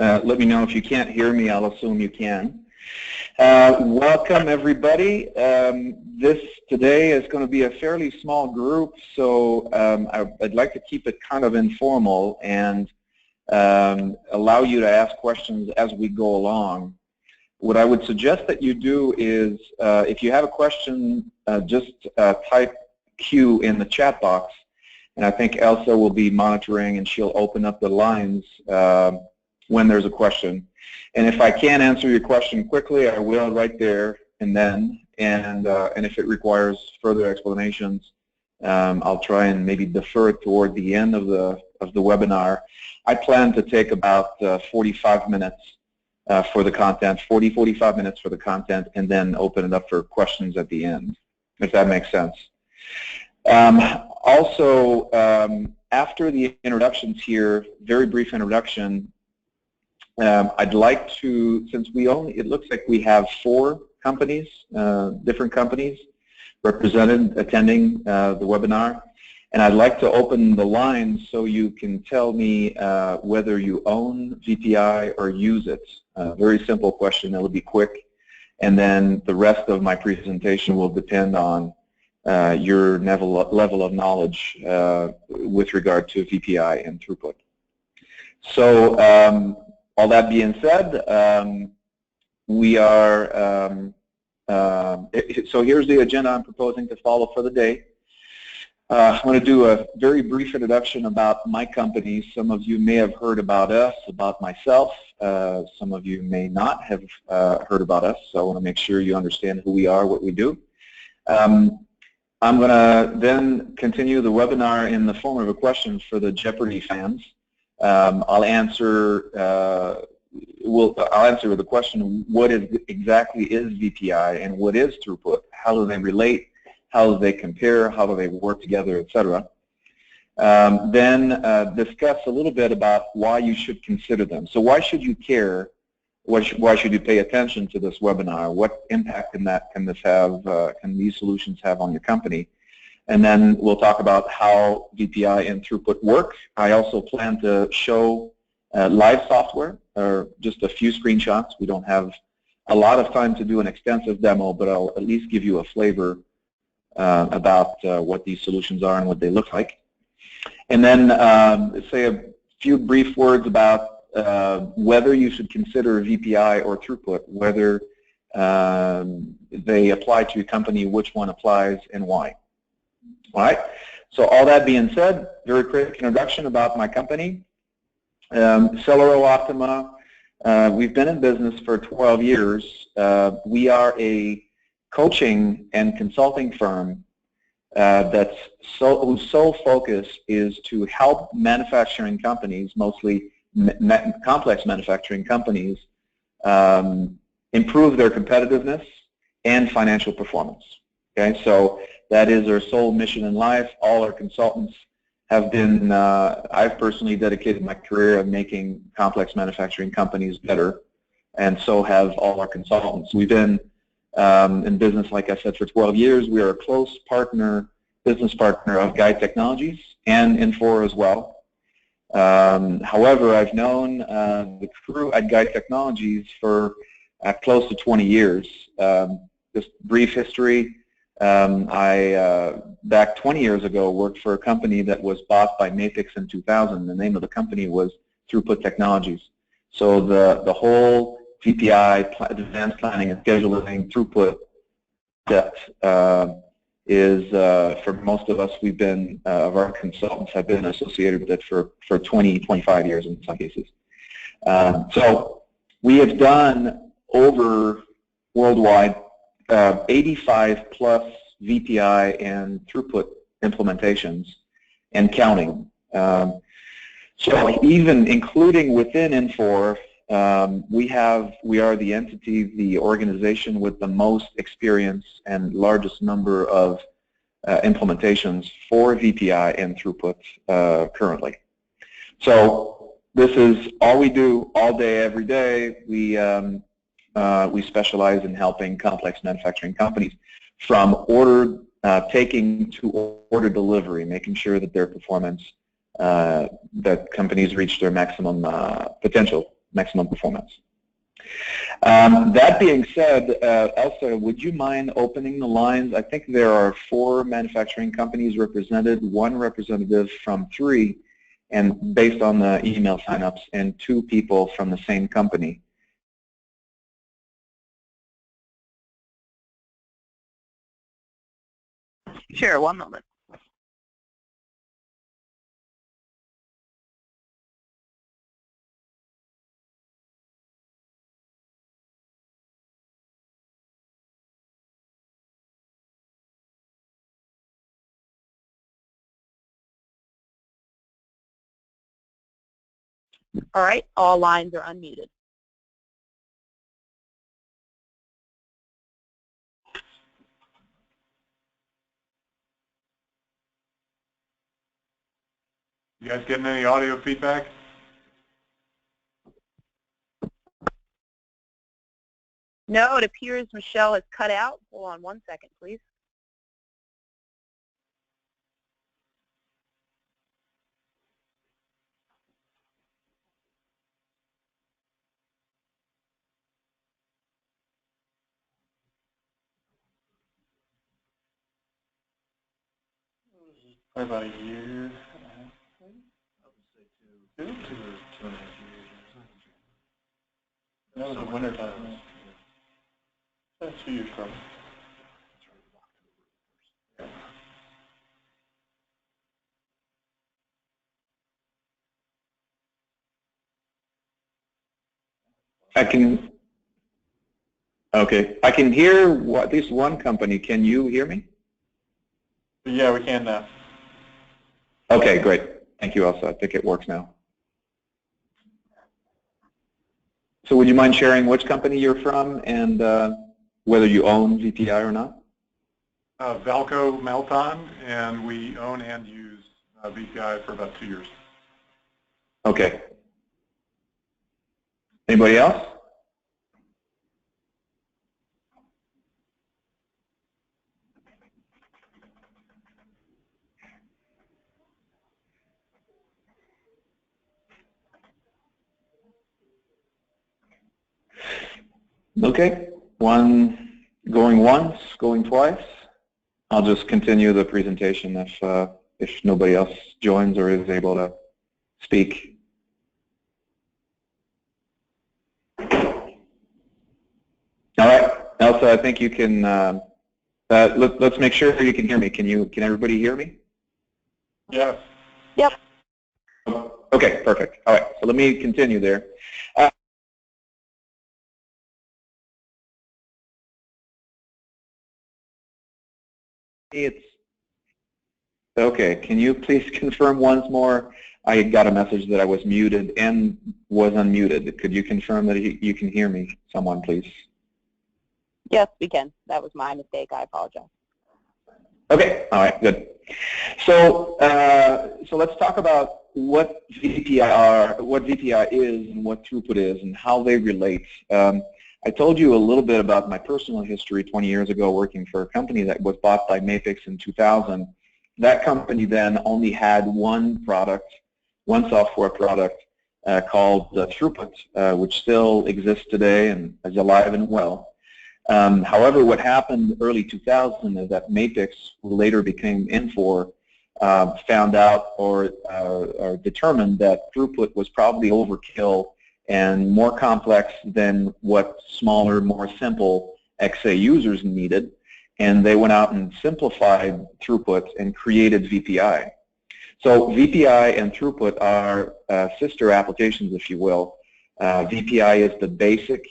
Let me know if you can't hear me. I'll assume you can. Welcome, everybody. This today is going to be a fairly small group, so I'd like to keep it kind of informal and allow you to ask questions as we go along. What I would suggest that you do is, if you have a question, just type Q in the chat box, and I think Elsa will be monitoring and she'll open up the lines when there's a question. And if I can't answer your question quickly, I will right there and then. And if it requires further explanations, I'll try and maybe defer it toward the end of the webinar. I plan to take about 45 minutes for the content, 45 minutes for the content, and then open it up for questions at the end, if that makes sense. Also, after the introductions here, very brief introduction, I'd like to, since it looks like we have 4 companies, different companies represented attending the webinar, and I'd like to open the lines so you can tell me whether you own VPi or use it. Very simple question, it'll be quick, and then the rest of my presentation will depend on your level of knowledge with regard to VPi and throughput. So all that being said, we are, so here's the agenda I'm proposing to follow for the day. I'm going to do a very brief introduction about my company. Some of you may have heard about us, about myself. Some of you may not have heard about us, so I want to make sure you understand who we are, what we do. I'm going to then continue the webinar in the form of a question for the Jeopardy fans. I'll answer with the question, what exactly is VPi and what is throughput? How do they relate? How do they compare? How do they work together, etc. Then discuss a little bit about why you should consider them. So why should you care? Why should you pay attention to this webinar? What impact can this have? Can these solutions have on your company? And then we'll talk about how VPi and throughput work. I also plan to show live software, or just a few screenshots. We don't have a lot of time to do an extensive demo, but I'll at least give you a flavor about what these solutions are and what they look like. And then say a few brief words about whether you should consider VPi or throughput, whether they apply to your company, which one applies, and why. All right, so all that being said, very quick introduction about my company. Celero Optima, we've been in business for 12 years. We are a coaching and consulting firm whose sole focus is to help manufacturing companies, mostly complex manufacturing companies, improve their competitiveness and financial performance. Okay, so that is our sole mission in life. All our consultants have been, I've personally dedicated my career of making complex manufacturing companies better, and so have all our consultants. We've been in business, like I said, for 12 years. We are a close business partner of Guide Technologies and Infor as well. However, I've known the crew at Guide Technologies for close to 20 years. Just brief history, back 20 years ago, worked for a company that was bought by Mapix in 2000. The name of the company was Throughput Technologies. So the whole VPi, advanced planning and scheduling, throughput, that is, for most of us, we've been, of our consultants have been associated with it for 20, 25 years in some cases. So we have done over worldwide 85 plus VPi and throughput implementations and counting. So even including within Infor, we are the entity, the organization with the most experience and largest number of implementations for VPi and throughput currently. So this is all we do all day, every day. We specialize in helping complex manufacturing companies from order taking to order delivery, making sure that their performance, that companies reach their maximum potential maximum performance. That being said, Elsa, would you mind opening the lines? I think there are 4 manufacturing companies represented, 1 representative from 3, and based on the email signups, and 2 people from the same company. Sure, one moment. All right, all lines are unmuted. You guys getting any audio feedback? No, it appears Michelle is cut out. Hold on one second, please. About a year. Two or 2.5 years. That was the winter time. That's 2 years probably. I can hear at least one company. Can you hear me? Yeah, we can now. Okay, great. Thank you, Elsa. I think it works now. So would you mind sharing which company you're from and whether you own VPi or not? Valco Melton, and we own and use VPi for about 2 years. Okay. Anybody else? Okay, one going once, going twice. I'll just continue the presentation if nobody else joins or is able to speak. All right, Elsa, I think you can. Let's make sure you can hear me. Can everybody hear me? Yeah. Yep. Okay, perfect. All right, so let me continue there. It's okay. Can you please confirm once more? I got a message that I was muted and was unmuted. Could you confirm that you can hear me? Someone, please. Yes, we can. That was my mistake. I apologize. Okay. All right. Good. So, so let's talk about what VPi is, and what throughput is, and how they relate. I told you a little bit about my personal history 20 years ago working for a company that was bought by Mapix in 2000. That company then only had one product, one software product called throughput, which still exists today and is alive and well. However, what happened early 2000 is that Mapix, who later became Infor, found out or determined that throughput was probably overkill and more complex than what smaller, more simple XA users needed, and they went out and simplified throughput and created VPi. So VPi and throughput are sister applications, if you will. VPi is the basic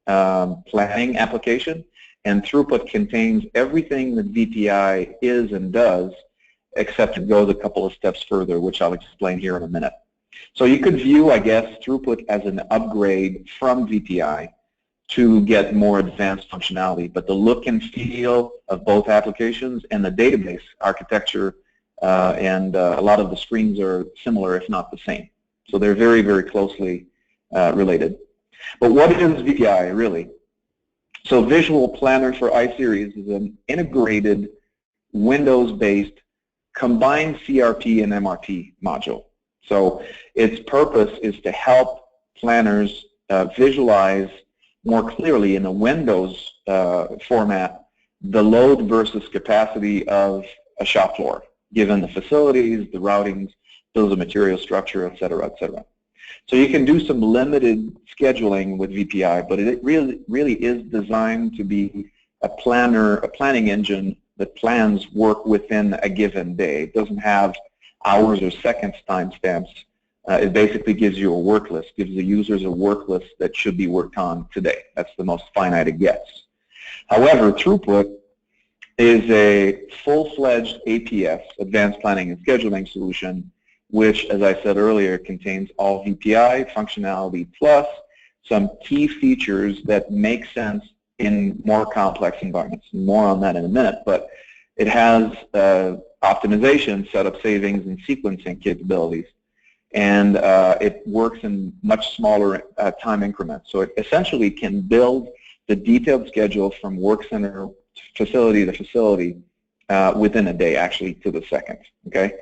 planning application, and throughput contains everything that VPi is and does, except it goes a couple of steps further, which I'll explain here in a minute. So you could view, I guess, throughput as an upgrade from VPi to get more advanced functionality, but the look and feel of both applications and the database architecture and a lot of the screens are similar, if not the same. So they're very, very closely related. But what is VPi really? So Visual Planner for iSeries is an integrated Windows-based combined CRP and MRP module. So its purpose is to help planners visualize more clearly in a Windows format the load versus capacity of a shop floor, given the facilities, the routings, bills of material structure, et cetera, et cetera. So you can do some limited scheduling with VPi, but it really is designed to be a planning engine that plans work within a given day. It doesn't have hours or seconds timestamps. It basically gives you a work list, gives the users a work list that should be worked on today. That's the most finite it gets. However, Throughput is a full-fledged APS, Advanced Planning and Scheduling solution, which, as I said earlier, contains all VPi functionality plus some key features that make sense in more complex environments. More on that in a minute, but it has optimization, setup savings, and sequencing capabilities. And it works in much smaller time increments. So it essentially can build the detailed schedule from work center facility to facility within a day, actually to the second. Okay.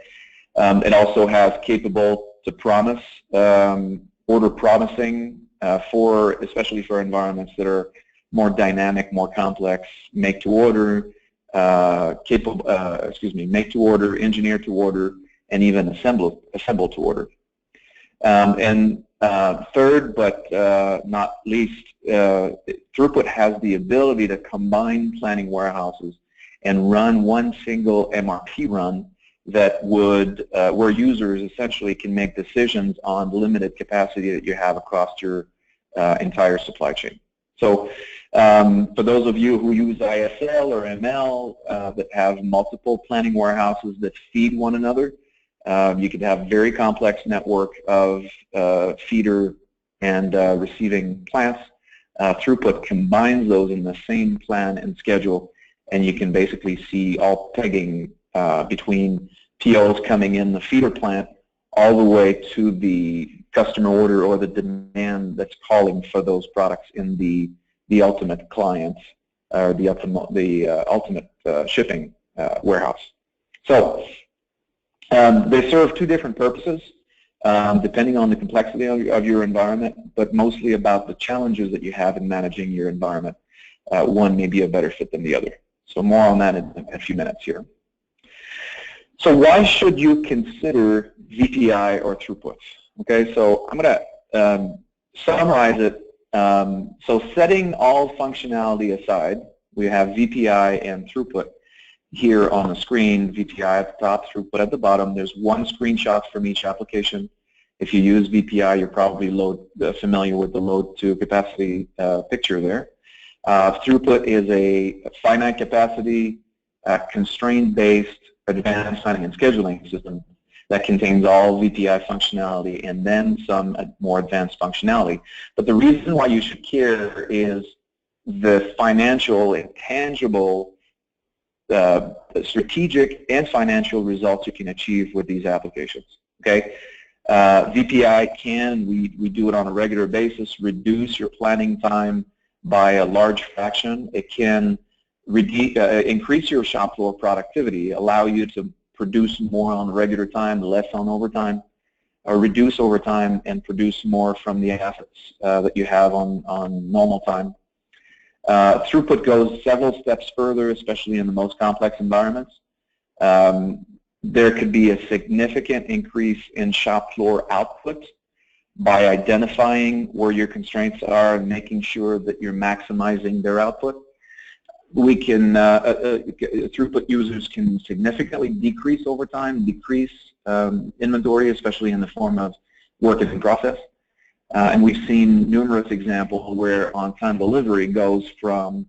It also has capable to promise, order promising especially for environments that are more dynamic, more complex, make to order, make to order, engineer to order, and even assemble to order. And third, but not least, Throughput has the ability to combine planning warehouses and run one single MRP run that would, where users essentially can make decisions on the limited capacity that you have across your entire supply chain. So for those of you who use ISL or ML that have multiple planning warehouses that feed one another, you could have a very complex network of feeder and receiving plants. Throughput combines those in the same plan and schedule, and you can basically see all pegging between POs coming in the feeder plant all the way to the customer order or the demand that's calling for those products in the ultimate client or the ultimate shipping warehouse. So they serve two different purposes depending on the complexity of your environment, but mostly about the challenges that you have in managing your environment. One may be a better fit than the other. So more on that in a few minutes here. So why should you consider VPi or Throughput? Okay, so I'm going to summarize it. So setting all functionality aside, we have VPi and Throughput here on the screen, VPi at the top, Throughput at the bottom. There's one screenshot from each application. If you use VPi, you're probably familiar with the load to capacity picture there. Throughput is a finite capacity, constraint-based advanced planning and scheduling system that contains all VPi functionality and then some more advanced functionality. But the reason why you should care is the financial and tangible strategic and financial results you can achieve with these applications. Okay, VPi can, we do it on a regular basis, reduce your planning time by a large fraction. It can increase your shop floor productivity, allow you to produce more on regular time, less on overtime, or reduce overtime and produce more from the assets that you have on normal time. Throughput goes several steps further, especially in the most complex environments. There could be a significant increase in shop floor output by identifying where your constraints are and making sure that you're maximizing their output. We can, Throughput users can significantly decrease overtime, decrease inventory, especially in the form of work in process. And we've seen numerous examples where on-time delivery goes from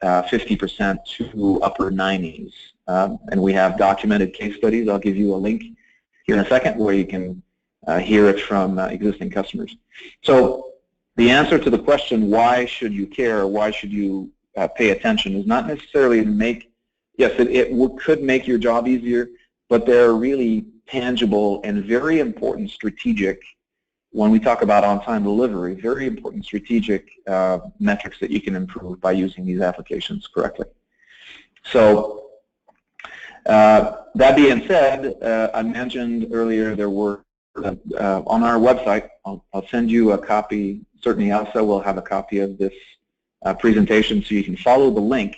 50% to upper 90s. And we have documented case studies. I'll give you a link here in a second where you can hear it from existing customers. So the answer to the question, why should you care, why should you pay attention, is not necessarily to make, yes, it could make your job easier, but there are really tangible and very important strategic, when we talk about on-time delivery, very important strategic metrics that you can improve by using these applications correctly. So that being said, I mentioned earlier there were on our website. I'll send you a copy. Certainly Elsa will have a copy of this presentation so you can follow the link.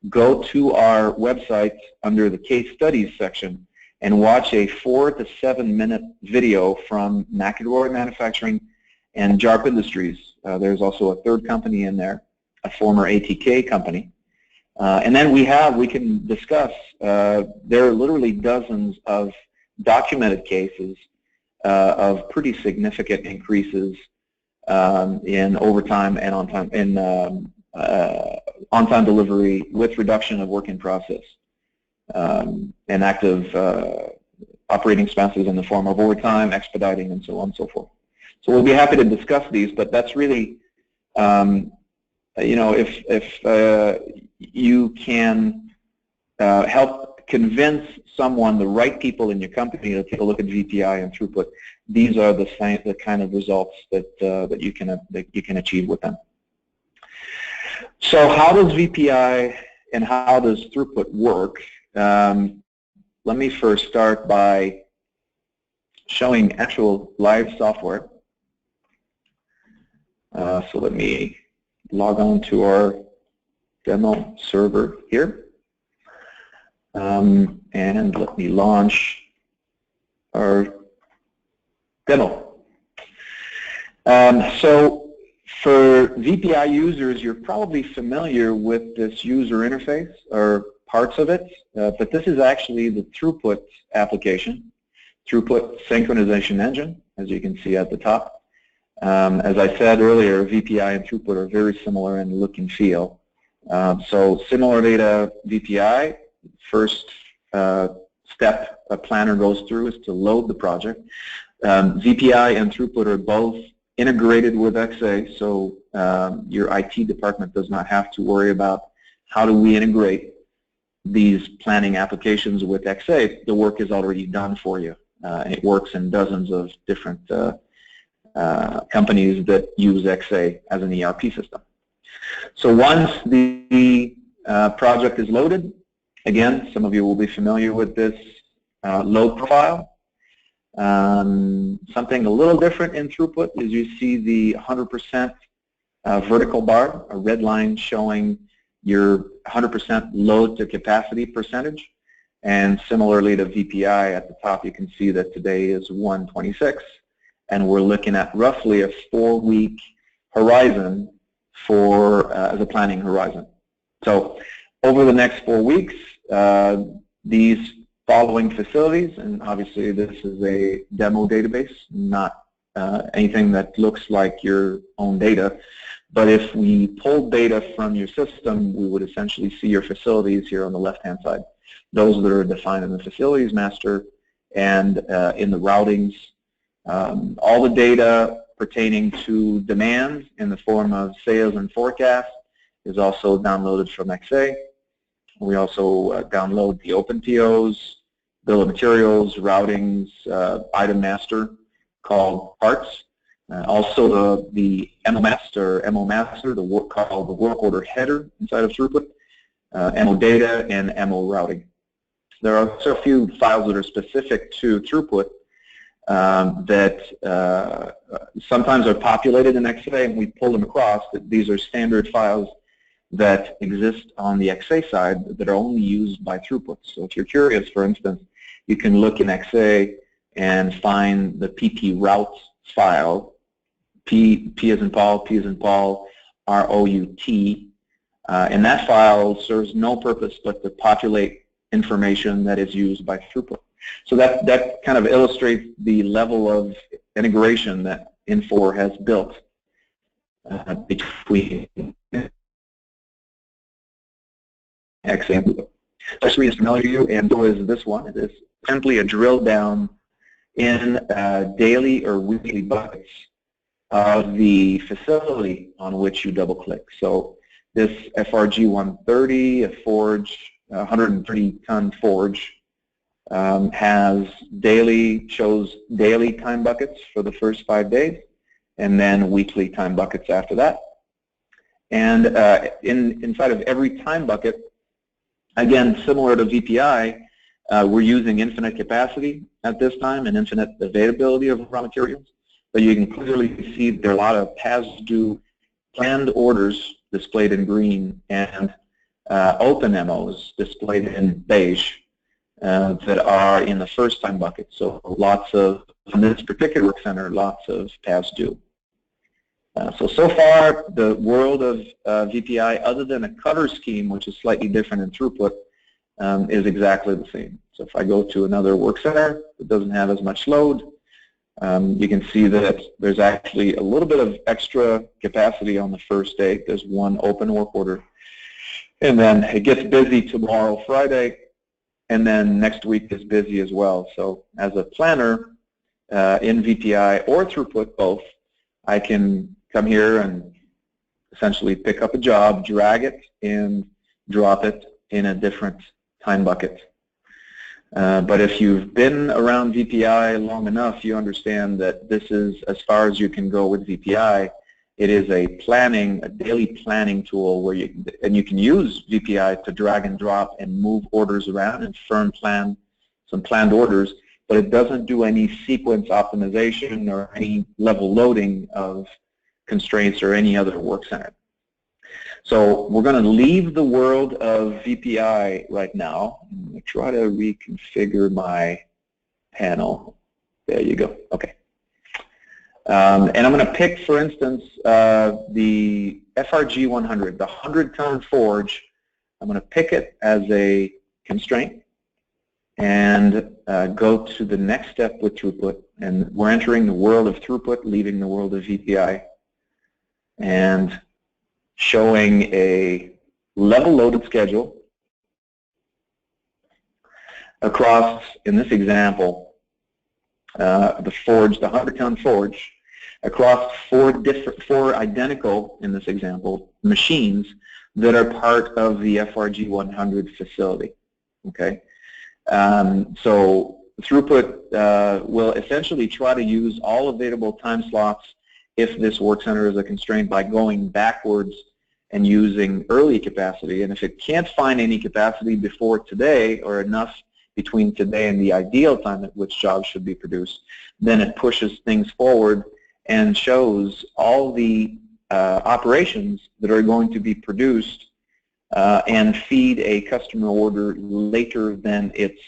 Go to our website under the case studies section and watch a 4 to 7 minute video from McElroy Manufacturing and JARP Industries. There's also a third company in there, a former ATK company. And then we can discuss, there are literally dozens of documented cases of pretty significant increases in overtime and on-time delivery with reduction of work in process and active operating expenses in the form of overtime, expediting, and so on and so forth. So we'll be happy to discuss these, but that's really, if you can help convince someone, the right people in your company, to take a look at VPi and throughput, these are the kind of results that you can achieve with them. So how does VPi and how does throughput work? Let me first start by showing actual live software. So let me log on to our demo server here. And let me launch our demo. So for VPi users, you're probably familiar with this user interface or parts of it, but this is actually the throughput application, throughput synchronization engine, as you can see at the top. As I said earlier, VPi and throughput are very similar in look and feel. So similarly to VPi, first step a planner goes through is to load the project. VPi and throughput are both integrated with XA, so your IT department does not have to worry about how do we integrate these planning applications with XA. The work is already done for you. It works in dozens of different companies that use XA as an ERP system. So once the project is loaded, again, some of you will be familiar with this load profile. Something a little different in throughput is you see the 100% vertical bar, a red line showing your 100% load to capacity percentage. And similarly to VPi, at the top you can see that today is 126, and we're looking at roughly a 4-week horizon for as a planning horizon. So over the next 4 weeks, these following facilities, and obviously this is a demo database, not anything that looks like your own data, but if we pulled data from your system, we would essentially see your facilities here on the left-hand side. Those that are defined in the facilities master and in the routings. All the data pertaining to demand in the form of sales and forecast is also downloaded from XA. We also download the open POs, bill of materials, routings, item master called parts. Also the MO master, the work called the work order header inside of throughput, MO data, and MO routing. There are also a few files that are specific to throughput that sometimes are populated in XA, and we pull them across. These are standard files that exist on the XA side that are only used by throughput. So if you're curious, for instance, you can look in XA and find the PP routes file, P as in Paul, R-O-U-T, and that file serves no purpose but to populate information that is used by throughput. So that kind of illustrates the level of integration that Infor has built between XA and throughput. This is familiar to you, and so is this one. It is simply a drill down in daily or weekly buckets of the facility on which you double click. So this FRG 130, a forge, 130-ton forge, shows daily time buckets for the first 5 days, and then weekly time buckets after that. And inside of every time bucket, again, similar to VPi, we're using infinite capacity at this time and infinite availability of raw materials. But you can clearly see there are a lot of past due planned orders displayed in green and open MOs displayed in beige that are in the first time bucket. So lots of, in this particular work center, lots of past due. So far, the world of VPi, other than a cutter scheme, which is slightly different in throughput, is exactly the same. So if I go to another work center that doesn't have as much load, you can see that there's actually a little bit of extra capacity on the first day. There's one open work order. And then it gets busy tomorrow, Friday, and then next week is busy as well. So as a planner in VPi or throughput, both, I can come here and essentially pick up a job, drag it, and drop it in a different time bucket. But if you've been around VPi long enough, you understand that this is as far as you can go with VPi. It is a daily planning tool where you can use VPi to drag and drop and move orders around and firm plan some planned orders, but it doesn't do any sequence optimization or any level loading of constraints or any other work center. So we're going to leave the world of VPi right now. I'm going to try to reconfigure my panel. There you go. Okay. And I'm going to pick, for instance, the FRG 100, the 100-ton forge. I'm going to pick it as a constraint and go to the next step with throughput. And we're entering the world of throughput, leaving the world of VPi, and showing a level-loaded schedule across, in this example, the forge, the 100-ton forge, across four identical, in this example, machines that are part of the FRG 100 facility. Okay, so throughput will essentially try to use all available time slots if this work center is a constraint by going backwards and using early capacity. And if it can't find any capacity before today or enough between today and the ideal time at which jobs should be produced, then it pushes things forward and shows all the operations that are going to be produced and feed a customer order later than its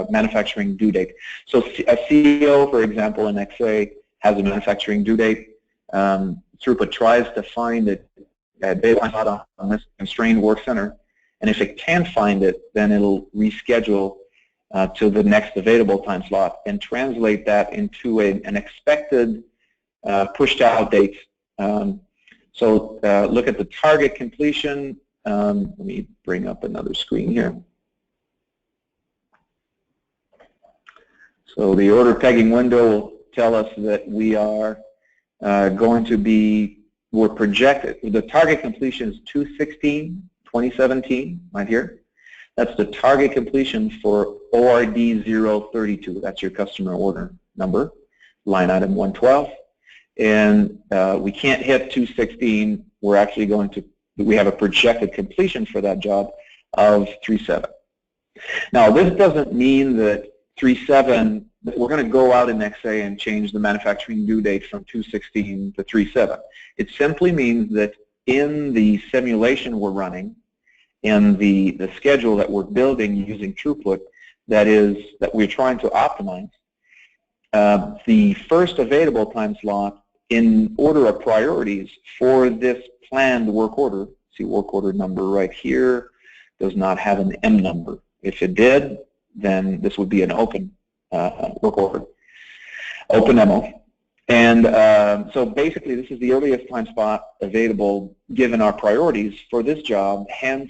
manufacturing due date. So a CO, for example, in XA has a manufacturing due date. Throughput tries to find it at baseline on this constrained work center, and if it can't find it, then it'll reschedule to the next available time slot and translate that into an expected pushed out date. So look at the target completion. Let me bring up another screen here. So the order pegging window will tell us that we are going to be, we're projected, the target completion is 2/16/2017, right here. That's the target completion for ORD 032. That's your customer order number, line item 112. And we can't hit 2/16. We're actually going to, we have a projected completion for that job of 3/7. Now, this doesn't mean that 3/7, we're going to go out in XA and change the manufacturing due date from 2/16 to 3/7. It simply means that in the simulation we're running, in the schedule that we're building using throughput, that we're trying to optimize, the first available time slot in order of priorities for this planned work order, see work order number right here, does not have an M number. If it did, then this would be an open work order, open MO. And so basically this is the earliest time spot available given our priorities for this job, hence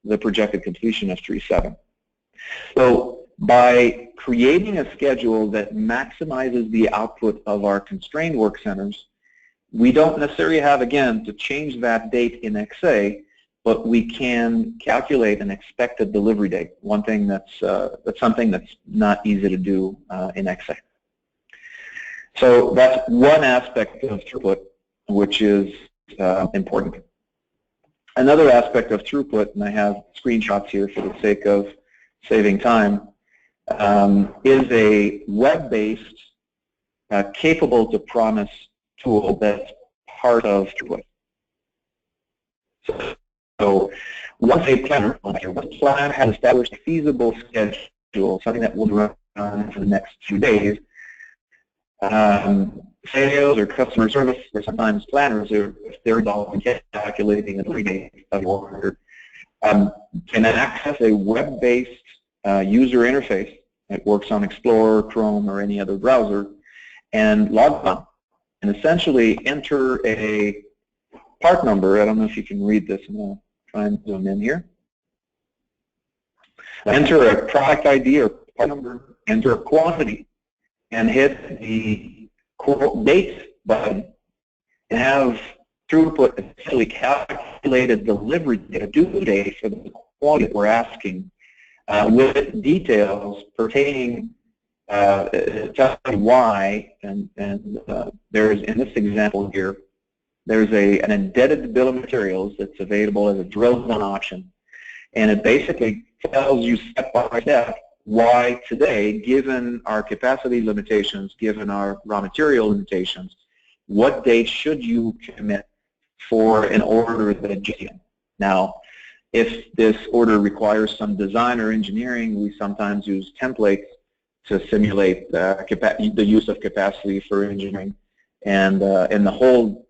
the projected completion of 3/7. So by creating a schedule that maximizes the output of our constrained work centers, we don't necessarily have, again, to change that date in XA, but we can calculate an expected delivery date. One thing that's something that's not easy to do in XA. So that's one aspect of throughput, which is important. Another aspect of throughput, and I have screenshots here for the sake of saving time, is a web-based, capable to promise tool that's part of throughput. So once a planner, once a plan has established a feasible schedule, something that will run for the next few days, sales or customer service, or sometimes planners, if they're involved in calculating a delivery date of your order, can access a web-based user interface that works on Explorer, Chrome, or any other browser, and log on, and essentially enter a part number. I don't know if you can read this, and I'll try and zoom in here. Enter a product ID or part number, enter a quantity, and hit the date button, and have throughput essentially calculate a delivery date, a due date for the quantity that we're asking, with details pertaining to why, and there's, in this example here, there's an indebted bill of materials that's available as a drill-down option, and it basically tells you step by step why today, given our capacity limitations, given our raw material limitations, what date should you commit for an order that you can. Now, if this order requires some design or engineering, we sometimes use templates to simulate the use of capacity for engineering, and the whole,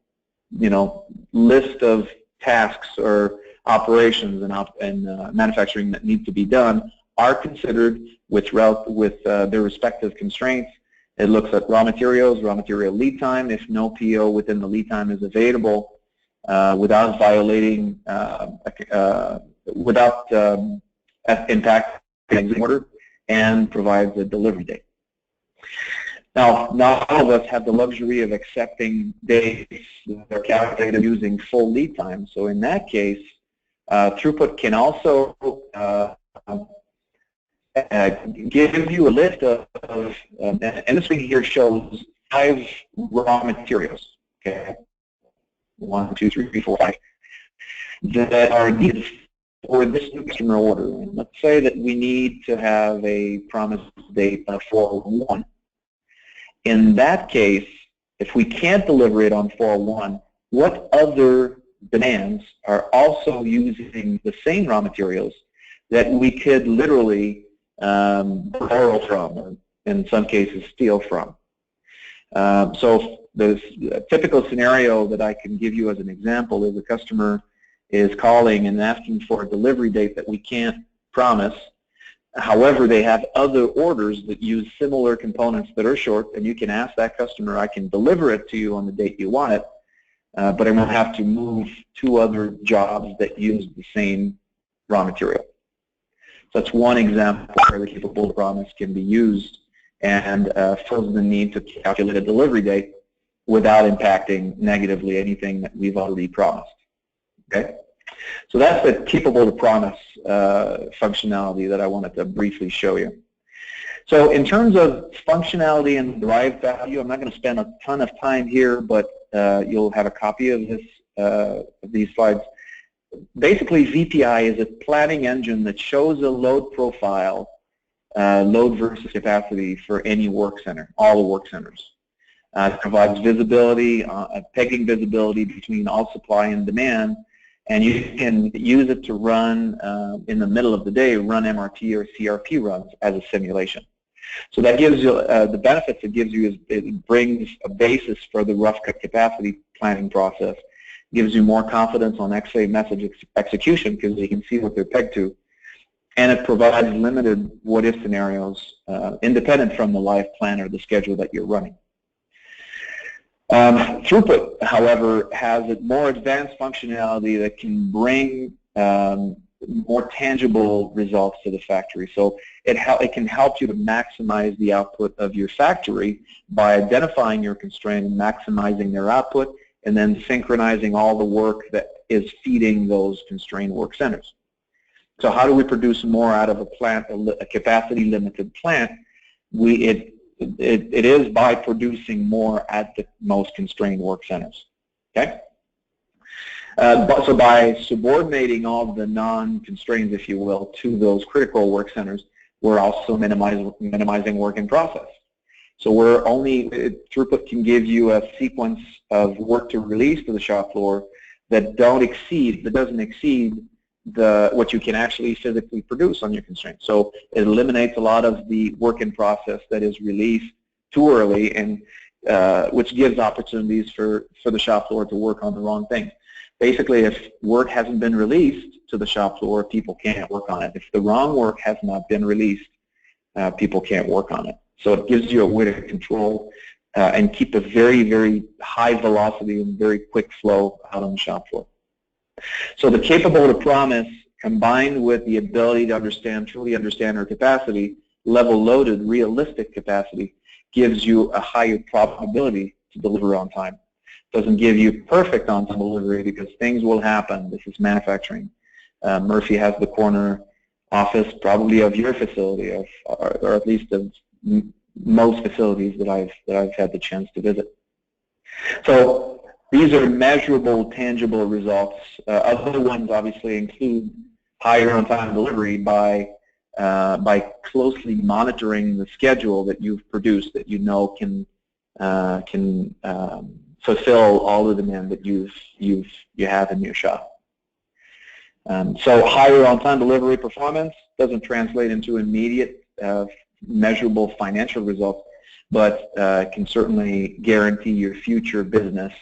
list of tasks or operations and manufacturing that need to be done are considered with their respective constraints. It looks at raw material lead time, if no PO within the lead time is available, without violating, without impacting the order, and provides a delivery date. Now, not all of us have the luxury of accepting dates that are calculated using full lead time. So in that case, throughput can also give you a list of and this screen here shows 5 raw materials, okay, 1, 2, 3, 4, 5, that are needed for this new customer order. And let's say that we need to have a promised date of 4/1. In that case, if we can't deliver it on 4/1, what other demands are also using the same raw materials that we could literally borrow from, or in some cases steal from? So there's a typical scenario that I can give you as an example is a customer is calling and asking for a delivery date that we can't promise. However, they have other orders that use similar components that are short, and you can ask that customer, I can deliver it to you on the date you want it, but I'm going to have to move 2 other jobs that use the same raw material. So that's one example where the capable promise can be used and fills the need to calculate a delivery date without impacting negatively anything that we've already promised. Okay? So that's the capable to promise functionality that I wanted to briefly show you. So in terms of functionality and derived value, I'm not going to spend a ton of time here, but you'll have a copy of these slides. Basically, VPi is a planning engine that shows a load profile, load versus capacity for any work center, all the work centers. It provides visibility, pegging visibility between all supply and demand, and you can use it to run, in the middle of the day, run MRT or CRP runs as a simulation. So that gives you, the benefits it gives you is it brings a basis for the rough cut capacity planning process, gives you more confidence on XA message execution because you can see what they're pegged to, and it provides limited what-if scenarios independent from the live plan or the schedule that you're running. Throughput, however, has a more advanced functionality that can bring more tangible results to the factory. So it can help you to maximize the output of your factory by identifying your constraint and maximizing their output, and then synchronizing all the work that is feeding those constrained work centers. So how do we produce more out of a plant, a capacity-limited plant? It is by producing more at the most constrained work centers. Okay. So by subordinating all the non-constraints, if you will, to those critical work centers, we're also minimizing work in process. So we're only, throughput can give you a sequence of work to release to the shop floor that doesn't exceed what you can actually physically produce on your constraint. So it eliminates a lot of the work in process that is released too early, and which gives opportunities for the shop floor to work on the wrong things. Basically, if work hasn't been released to the shop floor, people can't work on it. If the wrong work has not been released, people can't work on it. So it gives you a way to control and keep a very, very high velocity and very quick flow out on the shop floor. So the capable to promise, combined with the ability to truly understand our capacity, level-loaded, realistic capacity, gives you a higher probability to deliver on time. Doesn't give you perfect on-time delivery because things will happen. This is manufacturing. Murphy has the corner office probably of your facility, or at least of most facilities that I've had the chance to visit. So these are measurable, tangible results. Other ones obviously include higher on-time delivery by closely monitoring the schedule that you've produced, that you know can fulfill all the demand that you have in your shop. So higher on-time delivery performance doesn't translate into immediate measurable financial results, but can certainly guarantee your future business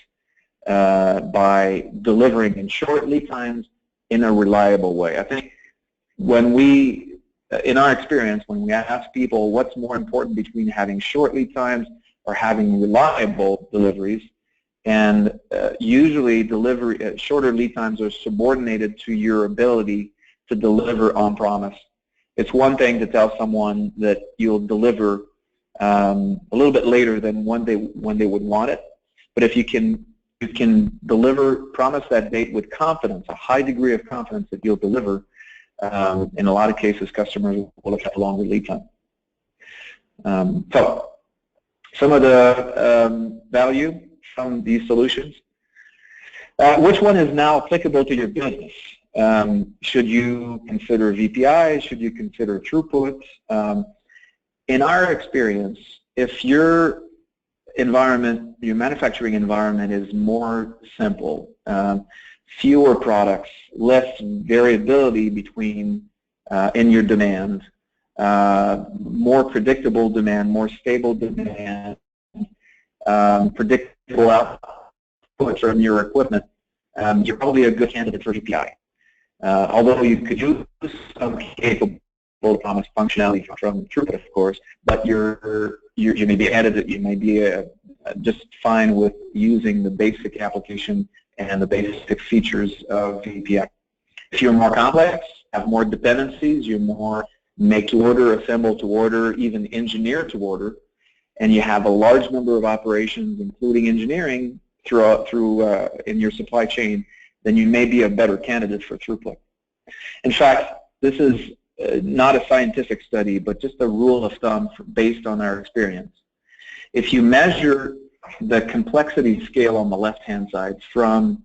by delivering in short lead times in a reliable way. I think in our experience, when we ask people what's more important between having short lead times or having reliable deliveries, and usually shorter lead times are subordinated to your ability to deliver on promise. It's one thing to tell someone that you'll deliver a little bit later than when they would want it, but if you can promise that date with confidence, a high degree of confidence that you'll deliver, in a lot of cases, customers will have a longer lead time. So some of the value from these solutions. Which one is now applicable to your business? Should you consider VPi? Should you consider throughput? In our experience, if your manufacturing environment is more simple, fewer products, less variability in your demand, more predictable demand, more stable demand, predictable output from your equipment, you're probably a good candidate for VPi. Although you could use some capable promise functionality from throughput, of course, but you may be added. You may be just fine with using the basic application and the basic features of VPi. If you're more complex, have more dependencies, you're more make-to-order, assemble-to-order, even engineer-to-order, and you have a large number of operations, including engineering, in your supply chain, then you may be a better candidate for throughput. In fact, this is not a scientific study, but just a rule of thumb based on our experience. If you measure the complexity scale on the left-hand side from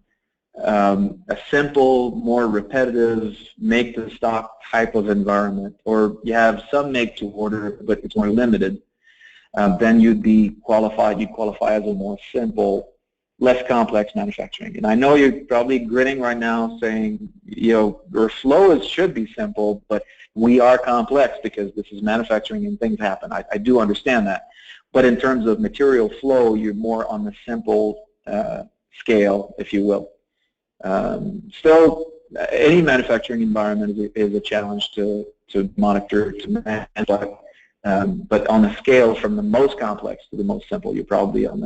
a simple, more repetitive, make-to-stock type of environment, or you have some make-to-order, but it's more limited, then you'd qualify as a more simple, less complex manufacturing. And I know you're probably grinning right now saying, your flow should be simple, but we are complex because this is manufacturing and things happen. I do understand that. But in terms of material flow, you're more on the simple scale, if you will. Still, any manufacturing environment is a challenge to monitor, to manage, but on a scale from the most complex to the most simple, you're probably on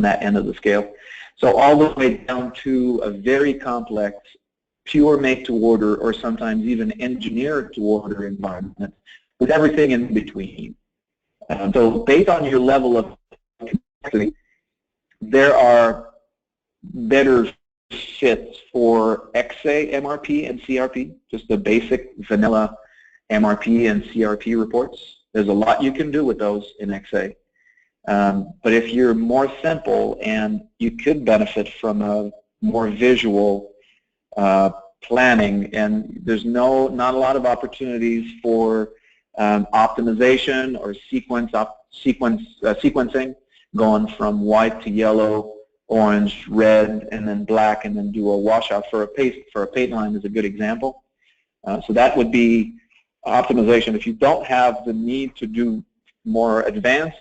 that end of the scale. So all the way down to a very complex, pure make-to-order, or sometimes even engineer-to-order environment with everything in between. So based on your level of complexity, there are better fits for XA, MRP, and CRP, just the basic vanilla MRP and CRP reports. There's a lot you can do with those in XA. But if you're more simple and you could benefit from a more visual planning, and there's not a lot of opportunities for optimization or sequencing, going from white to yellow, orange, red, and then black, and then do a washout for a paint line is a good example. So that would be optimization. If you don't have the need to do more advanced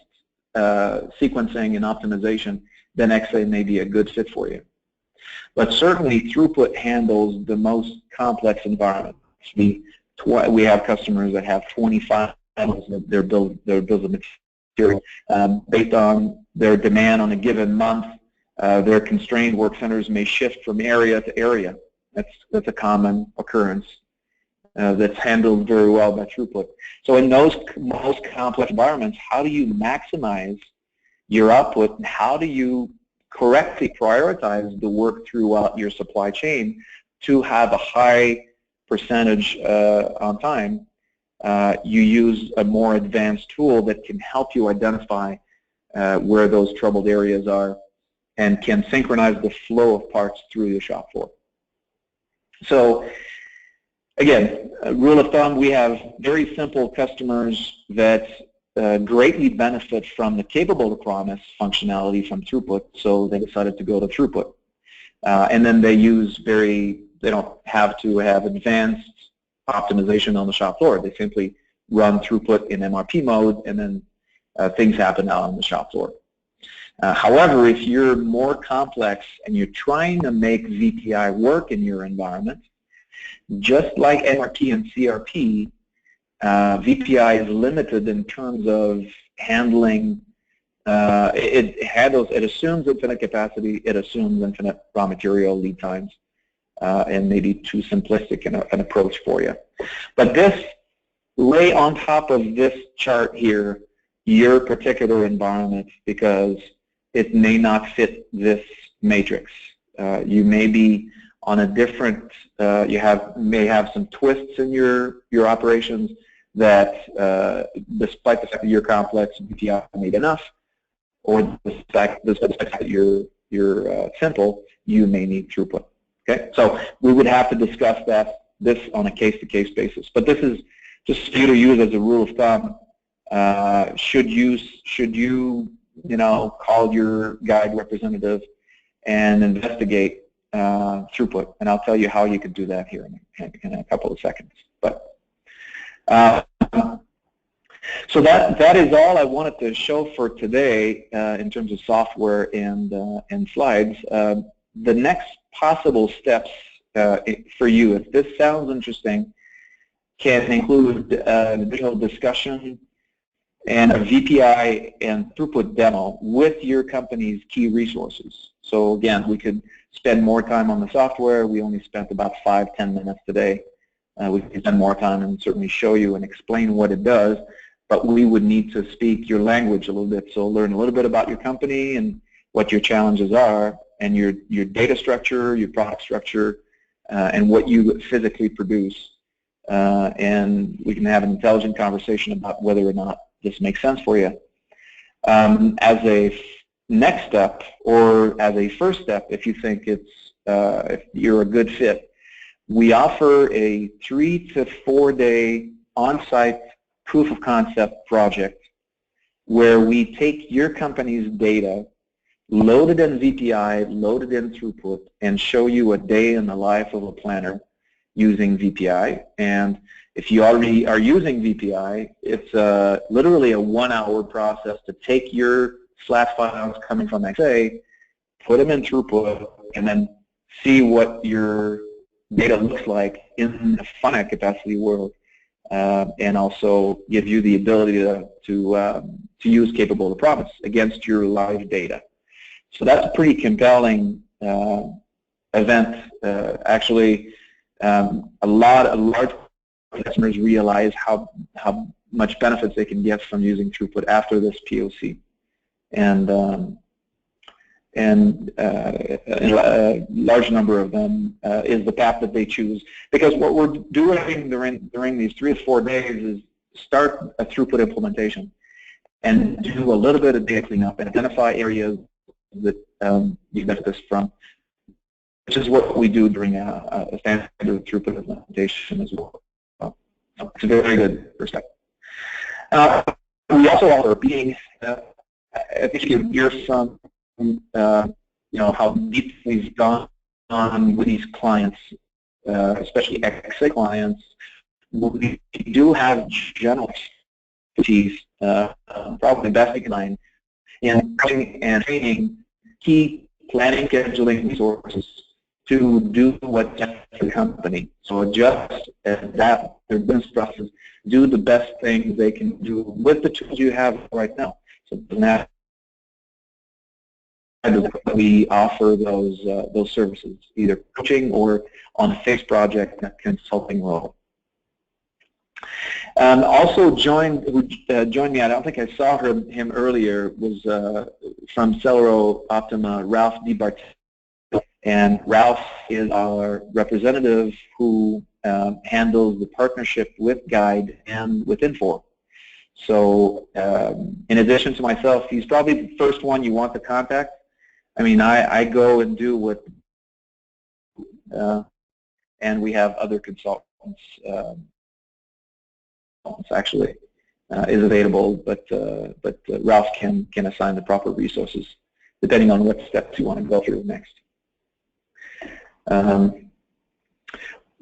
sequencing and optimization, then XA may be a good fit for you. But certainly throughput handles the most complex environments. We have customers that have 25 panels of their bills of material. Based on their demand on a given month, their constrained work centers may shift from area to area. That's a common occurrence that's handled very well by throughput. So in those most complex environments, how do you maximize your output, and how do you correctly prioritize the work throughout your supply chain to have a high percentage on time? You use a more advanced tool that can help you identify where those troubled areas are and can synchronize the flow of parts through the shop floor. So again, rule of thumb, we have very simple customers that greatly benefit from the capable to promise functionality from throughput, so they decided to go to throughput. And then they don't have to have advanced optimization on the shop floor. They simply run throughput in MRP mode, and then things happen out on the shop floor. However, if you're more complex and you're trying to make VPi work in your environment, just like MRP and CRP, VPi is limited in terms of handling. It assumes infinite capacity. It assumes infinite raw material lead times, and maybe too simplistic an approach for you. But this, lay on top of this chart here your particular environment, because it may not fit this matrix. You may be on a different. You may have some twists in your operations that, despite the fact that you're complex, VPi made enough, or despite the fact that you're simple, you may need throughput. Okay, so we would have to discuss this on a case-to-case basis. But this is just for you to use as a rule of thumb. Should you call your guide representative and investigate throughput, and I'll tell you how you could do that here in a couple of seconds. But so that is all I wanted to show for today in terms of software and slides. The next possible steps for you, if this sounds interesting, can include an additional discussion and a VPi and throughput demo with your company's key resources. So again, we could spend more time on the software. We only spent about 5-10 minutes today. We could spend more time and certainly show you and explain what it does, but we would need to speak your language a little bit, so learn a little bit about your company and what your challenges are, and your data structure, your product structure, and what you physically produce. And we can have an intelligent conversation about whether or not this makes sense for you. As a next step, or as a first step, if you think if you're a good fit, we offer a 3 to 4 day on-site proof of concept project where we take your company's data, load it in VPi, load it in throughput, and show you a day in the life of a planner using VPi. And if you already are using VPi, it's literally a 1-hour process to take your flat files coming from XA, put them in throughput, and then see what your data looks like in the finite capacity world, and also give you the ability to use capable to promise against your live data. So that's a pretty compelling event. Actually, a large customers realize how much benefits they can get from using throughput after this POC, and a large number of them is the path that they choose. Because what we're doing during these 3 to 4 days is start a throughput implementation and do a little bit of data cleanup and identify areas that you benefit from, which is what we do during a standard throughput implementation as well. So it's a very good first step. We also offer being, I think you hear some, how deep we've gone on with these clients, especially XA clients. We do have general expertise, probably best in line, in coaching and training key planning, scheduling resources to do what the company. So adjust, adapt their business process, do the best things they can do with the tools you have right now. So now we offer those services, either coaching or on a fixed project, a consulting role. Also joined me, I don't think I saw him earlier, was from Celero Optima, Ralph DiBartolo. And Ralph is our representative who handles the partnership with Guide and with Infor. So in addition to myself, he's probably the first one you want to contact. I mean, I go and do what, and we have other consultants actually is available, but Ralph can assign the proper resources depending on what steps you want to go through next.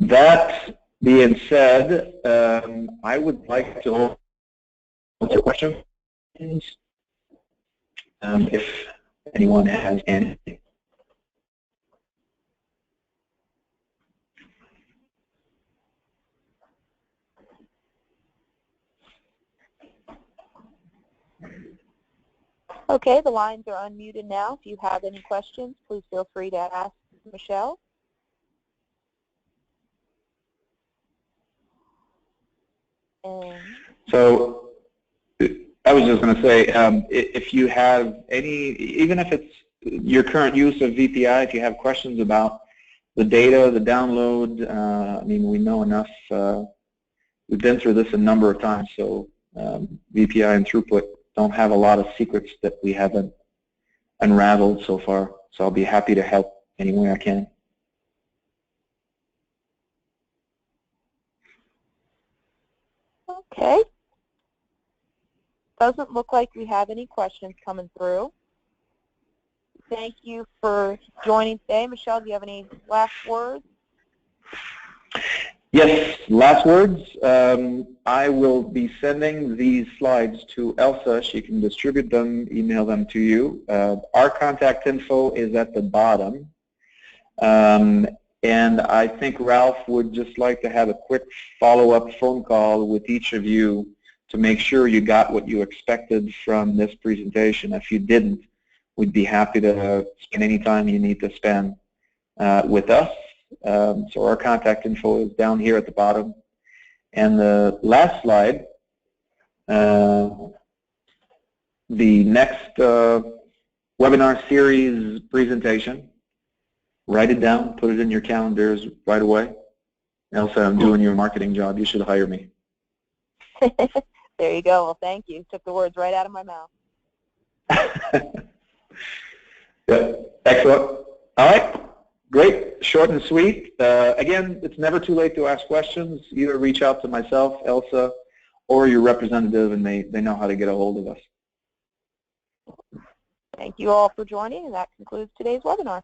That being said, I would like to answer questions if anyone has anything. Okay, the lines are unmuted now. If you have any questions, please feel free to ask Michelle. So I was just going to say, if you have any, even if it's your current use of VPi, if you have questions about the data, the download, I mean, we know enough. We've been through this a number of times, so VPi and Thru Put don't have a lot of secrets that we haven't unraveled so far. So I'll be happy to help any way I can. Okay. Doesn't look like we have any questions coming through. Thank you for joining today. Michelle, do you have any last words? Yes, last words. I will be sending these slides to Elsa. She can distribute them, email them to you. Our contact info is at the bottom. And I think Ralph would just like to have a quick follow-up phone call with each of you to make sure you got what you expected from this presentation. If you didn't, we'd be happy to spend any time you need to spend with us. So our contact info is down here at the bottom. And the last slide, the next webinar series presentation, write it down, put it in your calendars right away. Elsa, I'm doing your marketing job. You should hire me. There you go. Well, thank you. Took the words right out of my mouth. Yeah, excellent. All right. Great, short and sweet. Again, it's never too late to ask questions. Either reach out to myself, Elsa, or your representative, and they know how to get a hold of us. Thank you all for joining, and that concludes today's webinar.